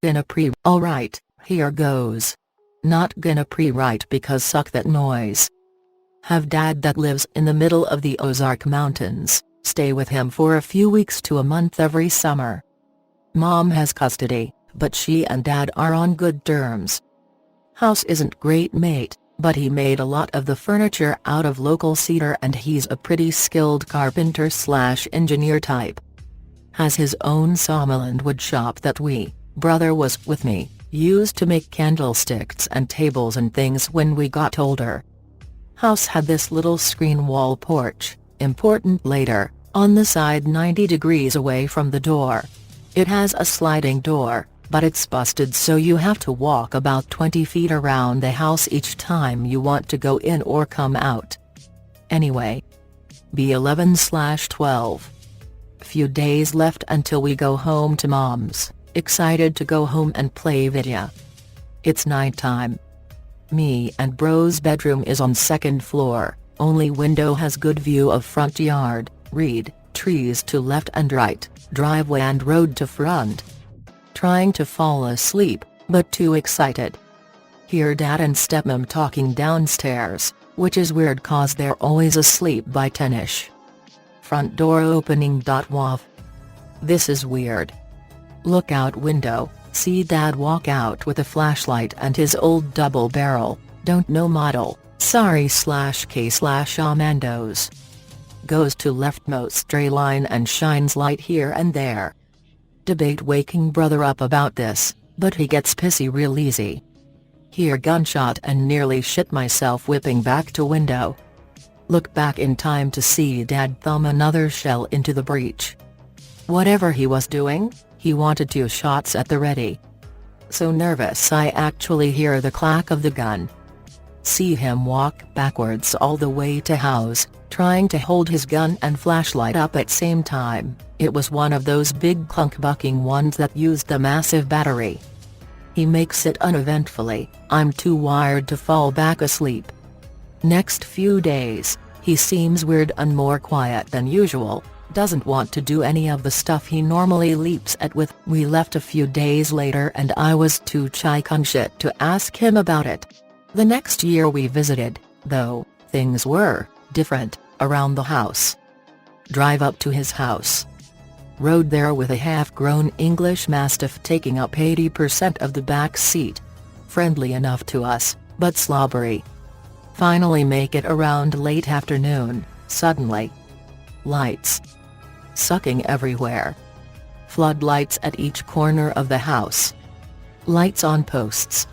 Gonna alright, here goes. Not gonna pre-write because suck that noise. Have dad that lives in the middle of the Ozark mountains, stay with him for a few weeks to a month every summer. Mom has custody, but she and dad are on good terms. House isn't great mate, but he made a lot of the furniture out of local cedar and he's a pretty skilled carpenter/engineer type. Has his own sawmill and wood shop that brother was with me, used to make candlesticks and tables and things when we got older. House had this little screen wall porch, important later, on the side 90 degrees away from the door. It has a sliding door, but it's busted so you have to walk about 20 feet around the house each time you want to go in or come out. Anyway. B11/12. Few days left until we go home to Mom's, excited to go home and play video. It's nighttime. Me and bro's bedroom is on second floor, only window has good view of front yard, reed, trees to left and right, driveway and road to front. Trying to fall asleep, but too excited. Hear dad and stepmom talking downstairs, which is weird cause they're always asleep by 10ish. Front door opening. Wav. This is weird. Look out window, see dad walk out with a flashlight and his old double barrel, don't know model, sorry/K/Amandos. Goes to leftmost stray line and shines light here and there. Debate waking brother up about this, but he gets pissy real easy. Hear gunshot and nearly shit myself whipping back to window. Look back in time to see dad thumb another shell into the breach. Whatever he was doing, he wanted 2 shots at the ready. So nervous I actually hear the clack of the gun. See him walk backwards all the way to house, trying to hold his gun and flashlight up at same time. It was one of those big clunk-bucking ones that used the massive battery. He makes it uneventfully, I'm too wired to fall back asleep. Next few days, he seems weird and more quiet than usual, doesn't want to do any of the stuff he normally leaps at with. We left a few days later and I was too shit to ask him about it. The next year we visited, though, things were different around the house. Drive up to his house. Rode there with a half-grown English Mastiff taking up 80% of the back seat. Friendly enough to us, but slobbery. Finally make it around late afternoon, suddenly. Lights. Sucking everywhere. Floodlights at each corner of the house. Lights on posts.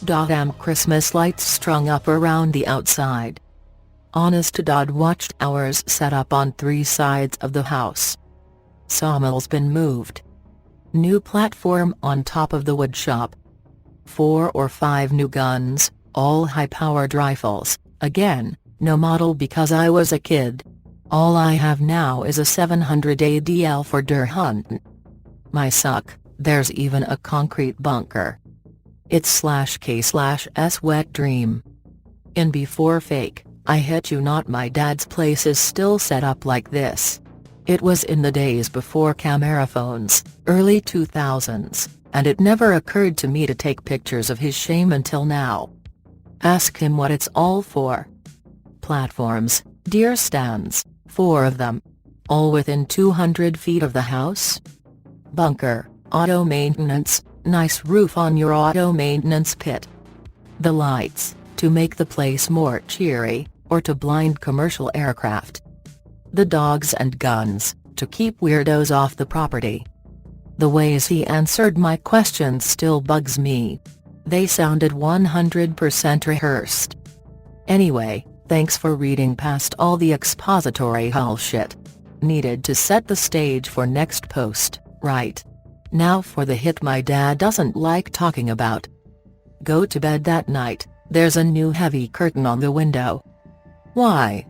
Damn Christmas lights strung up around the outside. Honest to God watched ours set up on 3 sides of the house. Sawmill's been moved. New platform on top of the wood shop. 4 or 5 new guns, all high-powered rifles, again, no model because I was a kid. All I have now is a 700 ADL for deer hunting. My suck, there's even a concrete bunker. It's /K/S wet dream. In before fake, I hit you not my dad's place is still set up like this. It was in the days before camera phones, early 2000s, and it never occurred to me to take pictures of his shame until now. Ask him what it's all for. Platforms, deer stands, 4 of them. All within 200 feet of the house? Bunker, auto maintenance, nice roof on your auto maintenance pit. The lights, to make the place more cheery, or to blind commercial aircraft. The dogs and guns, to keep weirdos off the property. The ways he answered my questions still bugs me. They sounded 100% rehearsed. Anyway, thanks for reading past all the expository hull shit. Needed to set the stage for next post, right? Now for the hit my dad doesn't like talking about. Go to bed that night, there's a new heavy curtain on the window. Why?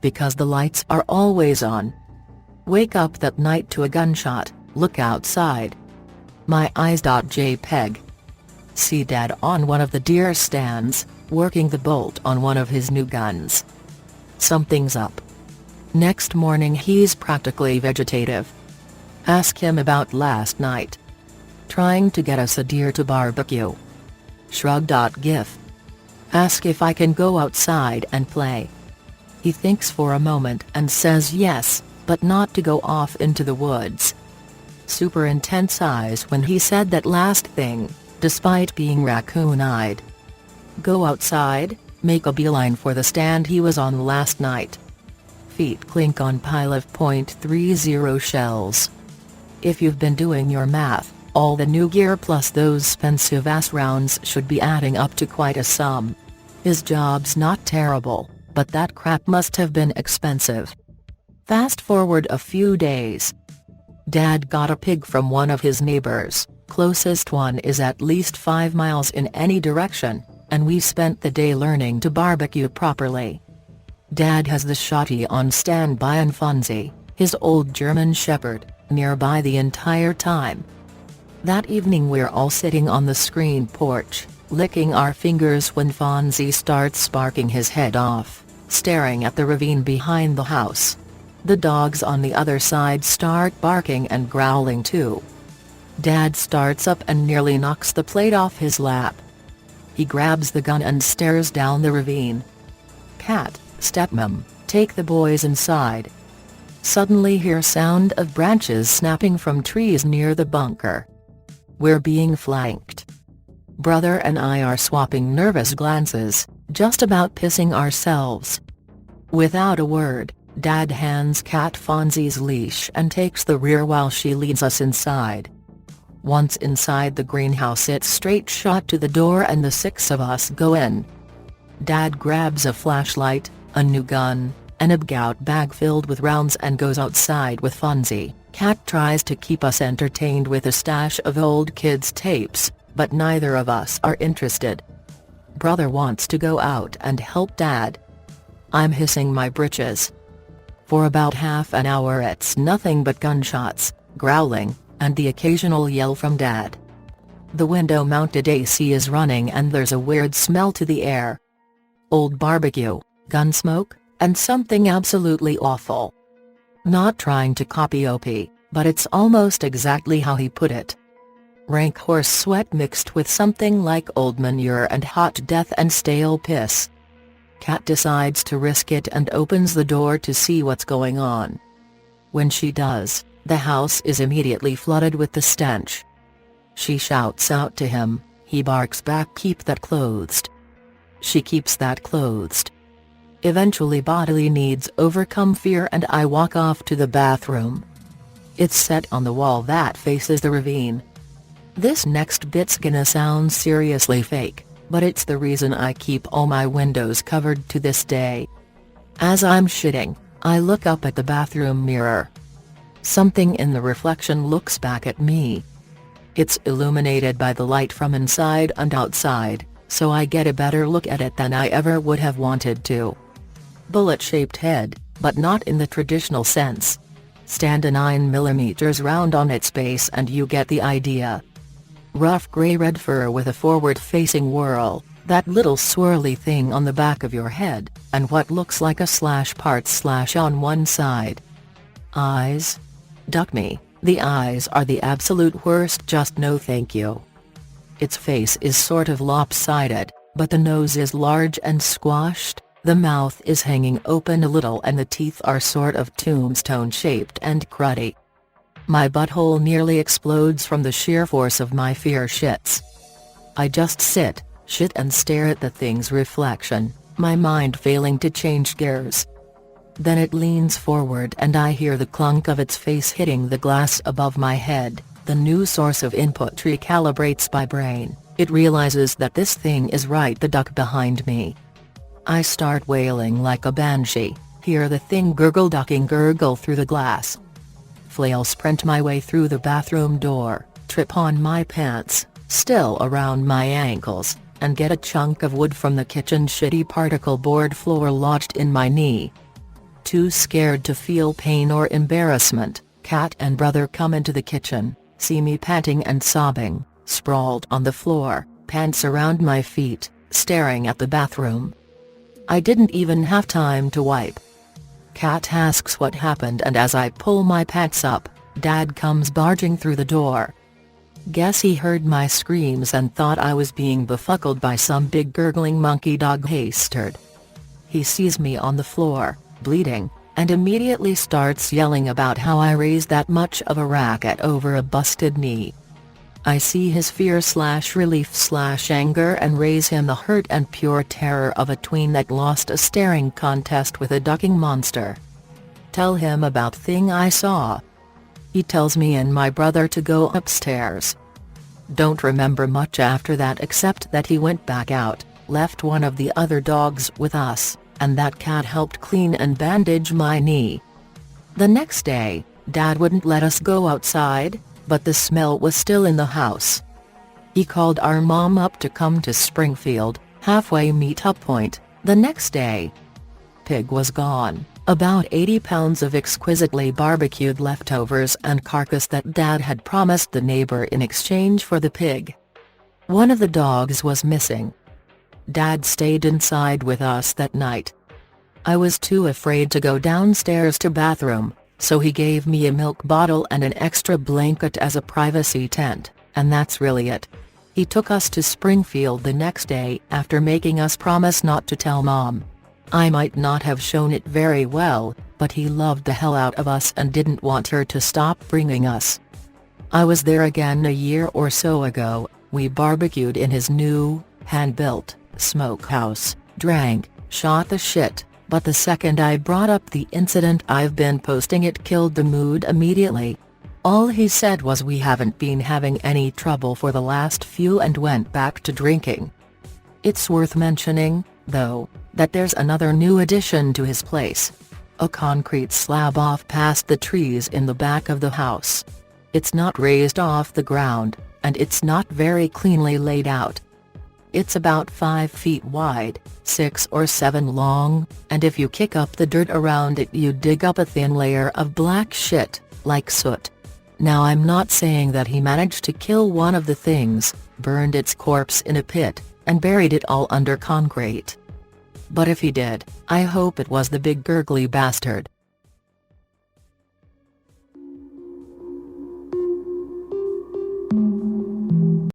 Because the lights are always on. Wake up that night to a gunshot, look outside. My eyes.jpg. See dad on one of the deer stands, working the bolt on one of his new guns. Something's up. Next morning he's practically vegetative. Ask him about last night. trying to get us a deer to barbecue. Shrug. GIF. Ask if I can go outside and play. He thinks for a moment and says yes, but not to go off into the woods. Super intense eyes when he said that last thing, despite being raccoon-eyed. Go outside, make a beeline for the stand he was on last night. Feet clink on pile of .30 shells. If you've been doing your math, all the new gear plus those expensive-ass rounds should be adding up to quite a sum. His job's not terrible, but that crap must have been expensive. Fast forward a few days. Dad got a pig from one of his neighbors, closest one is at least 5 miles in any direction, and we spent the day learning to barbecue properly. Dad has the shotty on standby and Fonzie, his old German Shepherd, nearby the entire time. That evening we're all sitting on the screen porch, licking our fingers when Fonzie starts barking his head off, staring at the ravine behind the house. The dogs on the other side start barking and growling too. Dad starts up and nearly knocks the plate off his lap. He grabs the gun and stares down the ravine. Cat, stepmom, take the boys inside. Suddenly hear sound of branches snapping from trees near the bunker. We're being flanked. Brother and I are swapping nervous glances, just about pissing ourselves. Without a word, Dad hands Cat Fonzie's leash and takes the rear while she leads us inside. Once inside the greenhouse it's straight shot to the door and the 6 of us go in. Dad grabs a flashlight, a new gun, and a gout bag filled with rounds and goes outside with Fonzie. Cat tries to keep us entertained with a stash of old kids' tapes, but neither of us are interested. Brother wants to go out and help Dad. I'm hissing my britches. For about half an hour it's nothing but gunshots, growling, and the occasional yell from Dad. The window-mounted AC is running and there's a weird smell to the air. Old barbecue, gun smoke, and something absolutely awful. Not trying to copy OP, but it's almost exactly how he put it. Rank horse sweat mixed with something like old manure and hot death and stale piss. Cat decides to risk it and opens the door to see what's going on. When she does, the house is immediately flooded with the stench. She shouts out to him, he barks back, keep that closed. She keeps that closed. Eventually bodily needs overcome fear and I walk off to the bathroom. It's set on the wall that faces the ravine. This next bit's gonna sound seriously fake, but it's the reason I keep all my windows covered to this day. As I'm shitting, I look up at the bathroom mirror. Something in the reflection looks back at me. It's illuminated by the light from inside and outside, so I get a better look at it than I ever would have wanted to. Bullet-shaped head, but not in the traditional sense. Stand a 9mm round on its base and you get the idea. Rough grey-red fur with a forward-facing whorl, that little swirly thing on the back of your head, and what looks like a /part/ on one side. Eyes? Duck me, the eyes are the absolute worst, just no thank you. Its face is sort of lopsided, but the nose is large and squashed, the mouth is hanging open a little and the teeth are sort of tombstone-shaped and cruddy. My butthole nearly explodes from the sheer force of my fear shits. I just sit, shit and stare at the thing's reflection, my mind failing to change gears. Then it leans forward and I hear the clunk of its face hitting the glass above my head. The new source of input recalibrates my brain, it realizes that this thing is right the duck behind me. I start wailing like a banshee, hear the thing gurgle through the glass. Flail sprint my way through the bathroom door, trip on my pants, still around my ankles, and get a chunk of wood from the kitchen shitty particle board floor lodged in my knee. Too scared to feel pain or embarrassment, Cat and brother come into the kitchen, see me panting and sobbing, sprawled on the floor, pants around my feet, staring at the bathroom. I didn't even have time to wipe. Cat asks what happened and as I pull my pants up, Dad comes barging through the door. Guess he heard my screams and thought I was being befuckled by some big gurgling monkey dog bastard. He sees me on the floor, bleeding, and immediately starts yelling about how I raised that much of a racket over a busted knee. I see his fear/relief/anger and raise him the hurt and pure terror of a tween that lost a staring contest with a ducking monster. Tell him about thing I saw. He tells me and my brother to go upstairs. Don't remember much after that except that he went back out, left one of the other dogs with us, and that cat helped clean and bandage my knee. The next day, Dad wouldn't let us go outside, but the smell was still in the house. He called our mom up to come to Springfield, halfway meet-up point, the next day. Pig was gone, about 80 pounds of exquisitely barbecued leftovers and carcass that Dad had promised the neighbor in exchange for the pig. One of the dogs was missing. Dad stayed inside with us that night. I was too afraid to go downstairs to bathroom, so he gave me a milk bottle and an extra blanket as a privacy tent, and that's really it. He took us to Springfield the next day after making us promise not to tell Mom. I might not have shown it very well, but he loved the hell out of us and didn't want her to stop bringing us. I was there again a year or so ago. We barbecued in his new, hand-built, smokehouse, drank, shot the shit, but the second I brought up the incident I've been posting, it killed the mood immediately. All he said was we haven't been having any trouble for the last few and went back to drinking. It's worth mentioning, though, that there's another new addition to his place. A concrete slab off past the trees in the back of the house. It's not raised off the ground, and it's not very cleanly laid out. It's about 5 feet wide, 6 or 7 long, and if you kick up the dirt around it you dig up a thin layer of black shit, like soot. Now I'm not saying that he managed to kill one of the things, burned its corpse in a pit, and buried it all under concrete. But if he did, I hope it was the big gurgly bastard.